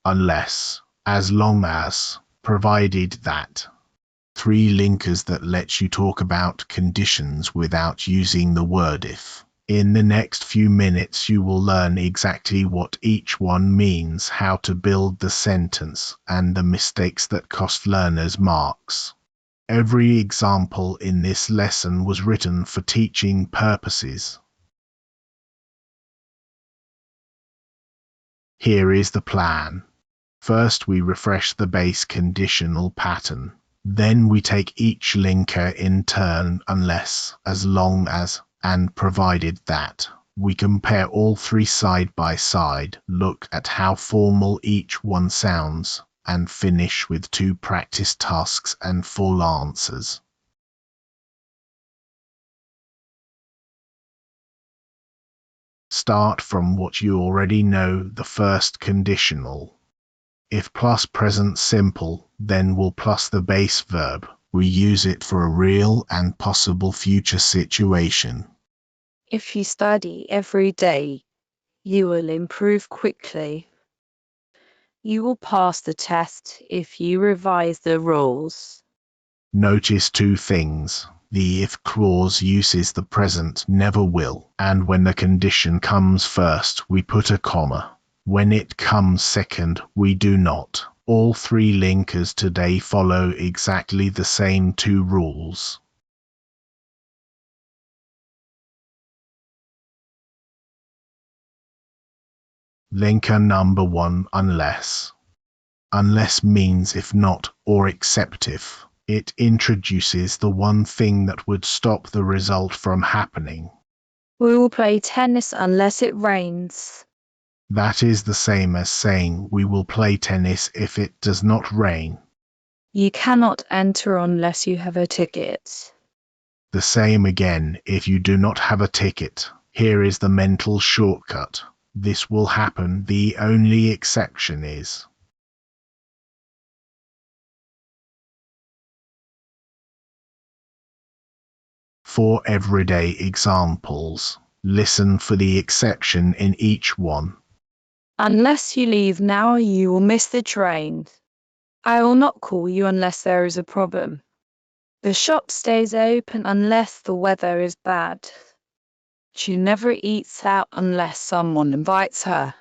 unless, as long as, provided that. 3 linkers that let you talk about conditions without using the word if. In the next few minutes you will learn exactly what each one means, how to build the sentence, and the mistakes that cost learners marks. Every example in this lesson was written for teaching purposes. Here is the plan. First we refresh the base conditional pattern. Then we take each linker in turn unless, as long as, and provided that. We compare all 3 side by side, look at how formal each one sounds, and finish with 2 practice tasks and full answers. Start from what you already know, the first conditional. If plus present simple, then will plus the base verb. We use it for a real and possible future situation. If you study every day, you will improve quickly. You will pass the test if you revise the rules. Notice 2 things. The if clause uses the present never will, and when the condition comes first, we put a comma. When it comes second, we do not. All 3 linkers today follow exactly the same 2 rules. Linker number 1, unless. Unless means if not or except if. It introduces the one thing that would stop the result from happening. We will play tennis unless it rains. That is the same as saying we will play tennis if it does not rain. You cannot enter unless you have a ticket. The same again if you do not have a ticket. Here is the mental shortcut. This will happen, the only exception is. For everyday examples, listen for the exception in each one. Unless you leave now, you will miss the train. I will not call you unless there is a problem. The shop stays open unless the weather is bad. She never eats out unless someone invites her.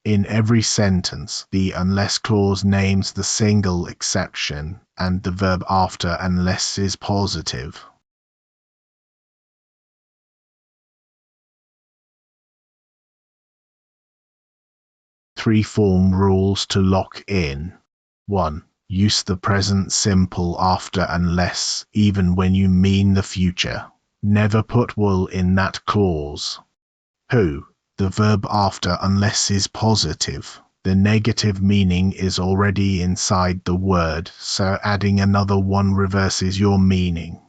In every sentence, the unless clause names the single exception, and the verb after unless is positive. Three form rules to lock in. 1. Use the present simple after unless, even when you mean the future. Never put will in that clause. 2. The verb after unless is positive. The negative meaning is already inside the word, so adding another one reverses your meaning.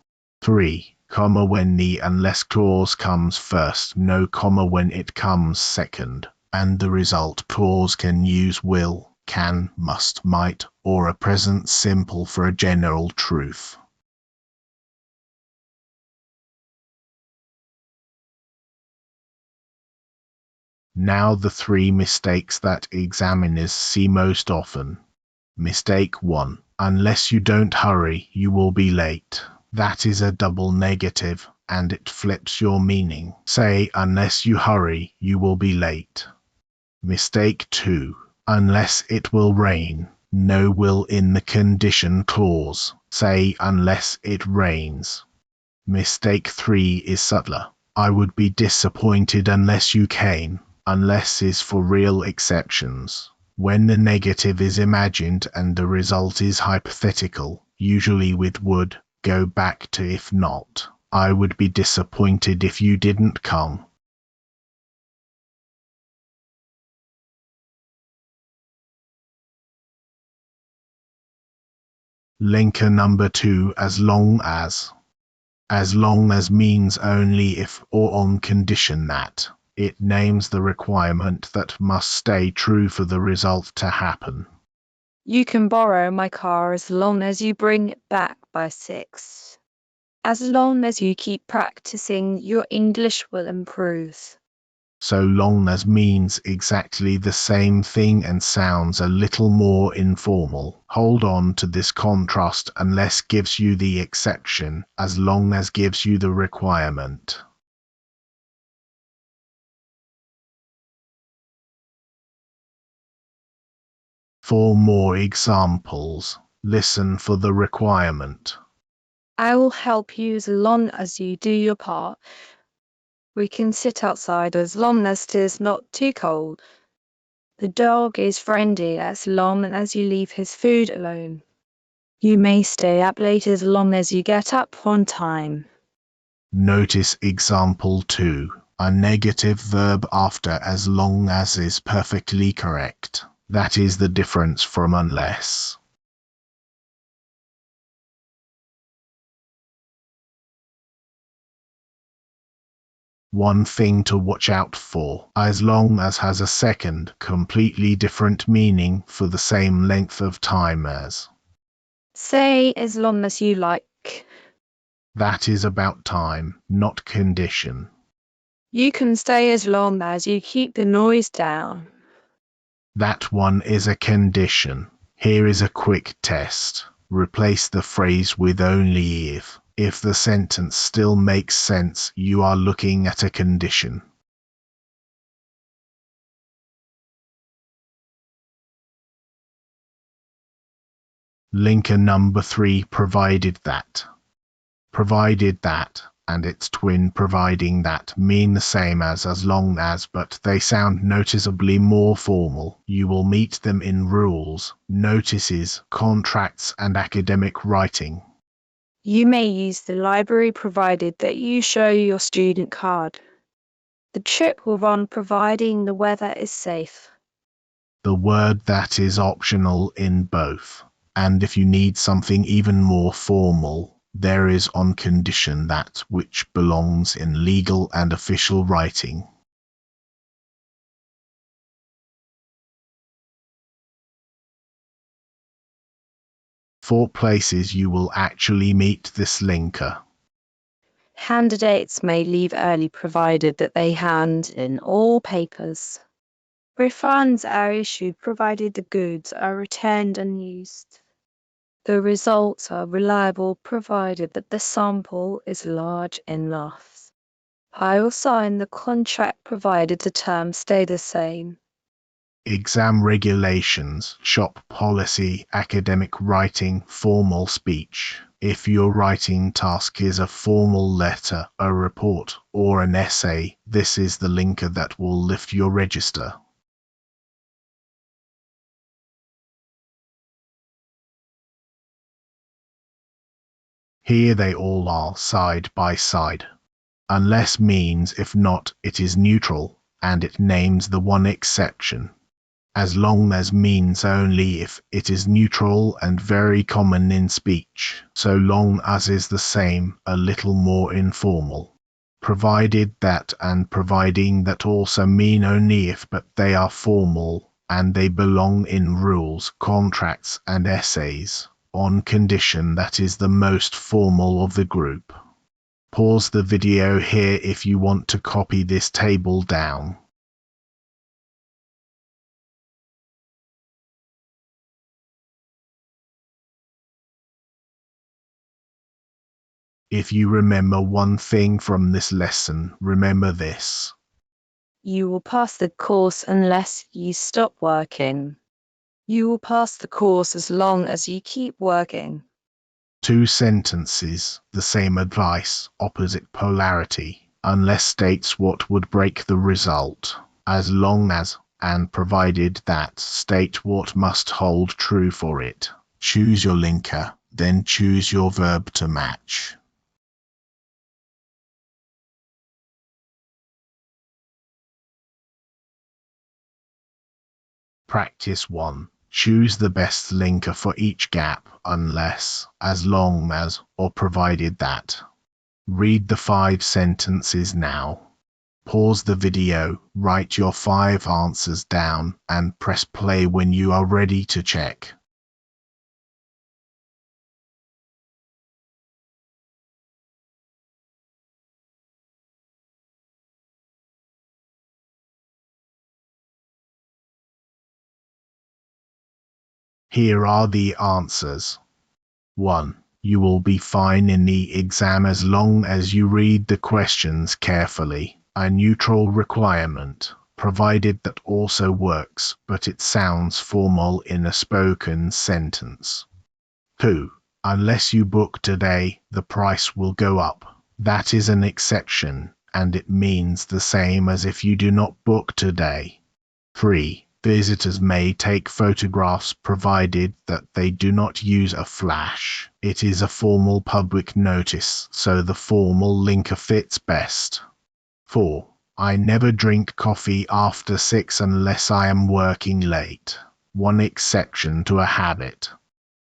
3. Comma when the unless clause comes first, no comma when it comes second, and the result clause can use will, can, must, might, or a present simple for a general truth. Now the 3 mistakes that examiners see most often. Mistake 1. Unless you don't hurry, you will be late. That is a double negative, and it flips your meaning. Say, unless you hurry, you will be late. Mistake 2. Unless it will rain. No will in the condition clause. Say, unless it rains. Mistake 3 is subtler. I would be disappointed unless you came. Unless is for real exceptions. When the negative is imagined and the result is hypothetical, usually with would, go back to if not. I would be disappointed if you didn't come. Linker number 2, as long as. As long as means only if or on condition that. It names the requirement that must stay true for the result to happen. You can borrow my car as long as you bring it back by 6. As long as you keep practicing, your English will improve. So long as means exactly the same thing and sounds a little more informal. Hold on to this contrast unless gives you the exception, as long as gives you the requirement. For more examples, listen for the requirement. I will help you as long as you do your part. We can sit outside as long as it is not too cold. The dog is friendly as long as you leave his food alone. You may stay up late as long as you get up on time. Notice example 2. A negative verb after as long as is perfectly correct. That is the difference from unless. One thing to watch out for, as long as has a second, completely different meaning for the same length of time as. Say as long as you like. That is about time, not condition. You can stay as long as you keep the noise down. That one is a condition. Here is a quick test. Replace the phrase with only if. If the sentence still makes sense, you are looking at a condition. Linker number 3 provided that. Provided that and its twin providing that mean the same as long as, but they sound noticeably more formal. You will meet them in rules, notices, contracts, and academic writing. You may use the library provided that you show your student card. The trip will run providing the weather is safe. The word that is optional in both. And if you need something even more formal, there is on condition that which belongs in legal and official writing. For places you will actually meet this linker. Candidates may leave early provided that they hand in all papers. Refunds are issued provided the goods are returned unused. The results are reliable provided that the sample is large enough. I will sign the contract provided the terms stay the same. Exam regulations, shop policy, academic writing, formal speech. If your writing task is a formal letter, a report, or an essay, this is the linker that will lift your register. Here they all are, side by side. Unless means if not, it is neutral, and it names the one exception. As long as means only if it is neutral and very common in speech, so long as is the same, a little more informal. Provided that and providing that also mean only if, but they are formal, and they belong in rules, contracts, and essays, on condition that is the most formal of the group. Pause the video here if you want to copy this table down. If you remember one thing from this lesson, remember this. You will pass the course unless you stop working. You will pass the course as long as you keep working. Two sentences, the same advice, opposite polarity, unless states what would break the result. As long as, and provided that, state what must hold true for it. Choose your linker, then choose your verb to match. Practice 1. Choose the best linker for each gap, unless, as long as, or provided that. Read the 5 sentences now. Pause the video, write your 5 answers down, and press play when you are ready to check. Here are the answers. 1. You will be fine in the exam as long as you read the questions carefully. A neutral requirement, provided that also works, but it sounds formal in a spoken sentence. 2. Unless you book today, the price will go up. That is an exception, and it means the same as if you do not book today. 3. Visitors may take photographs provided that they do not use a flash. It is a formal public notice, so the formal linker fits best. 4. I never drink coffee after 6 unless I am working late. One exception to a habit.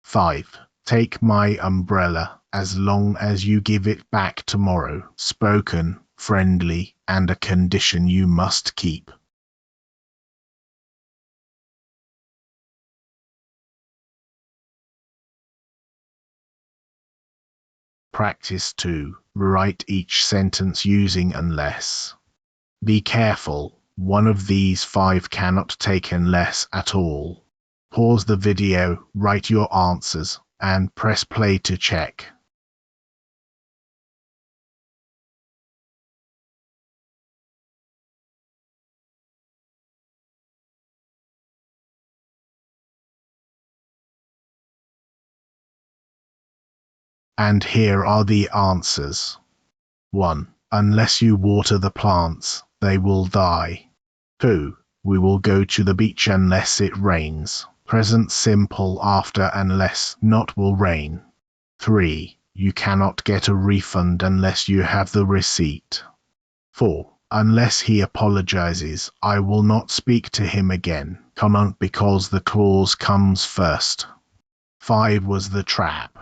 5. Take my umbrella as long as you give it back tomorrow. Spoken, friendly, and a condition you must keep. Practice 2. Write each sentence using unless. Be careful, one of these 5 cannot take unless at all. Pause the video, write your answers, and press play to check. And here are the answers. 1. Unless you water the plants, they will die. 2. We will go to the beach unless it rains. Present simple after unless not will rain. 3. You cannot get a refund unless you have the receipt. 4. Unless he apologizes, I will not speak to him again. Comment because the clause comes first. 5 was the trap.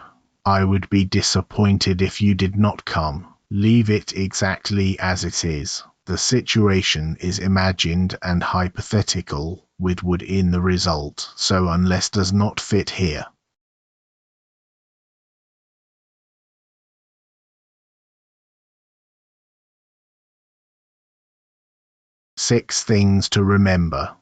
I would be disappointed if you did not come. Leave it exactly as it is. The situation is imagined and hypothetical, with would in the result, so unless does not fit here. Six things to remember.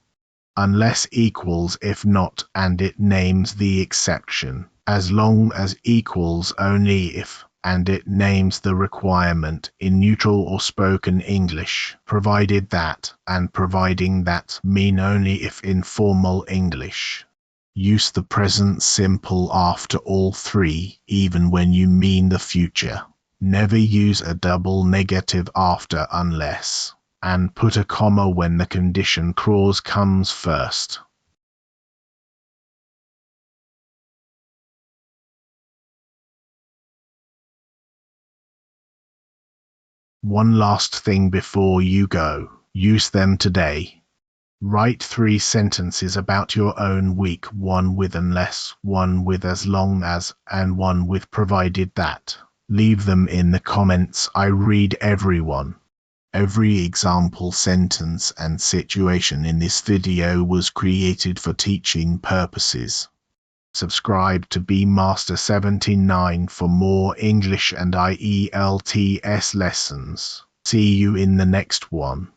Unless equals if not, and it names the exception. As long as equals only if, and it names the requirement in neutral or spoken English, provided that, and providing that mean only if in formal English. Use the present simple after all 3, even when you mean the future. Never use a double negative after unless, and put a comma when the condition clause comes first. One last thing before you go. Use them today. Write 3 sentences about your own week, one with unless, one with as long as, and one with provided that. Leave them in the comments. I read everyone. Every example sentence and situation in this video was created for teaching purposes. Subscribe to BMaster79 for more English and IELTS lessons. See you in the next one.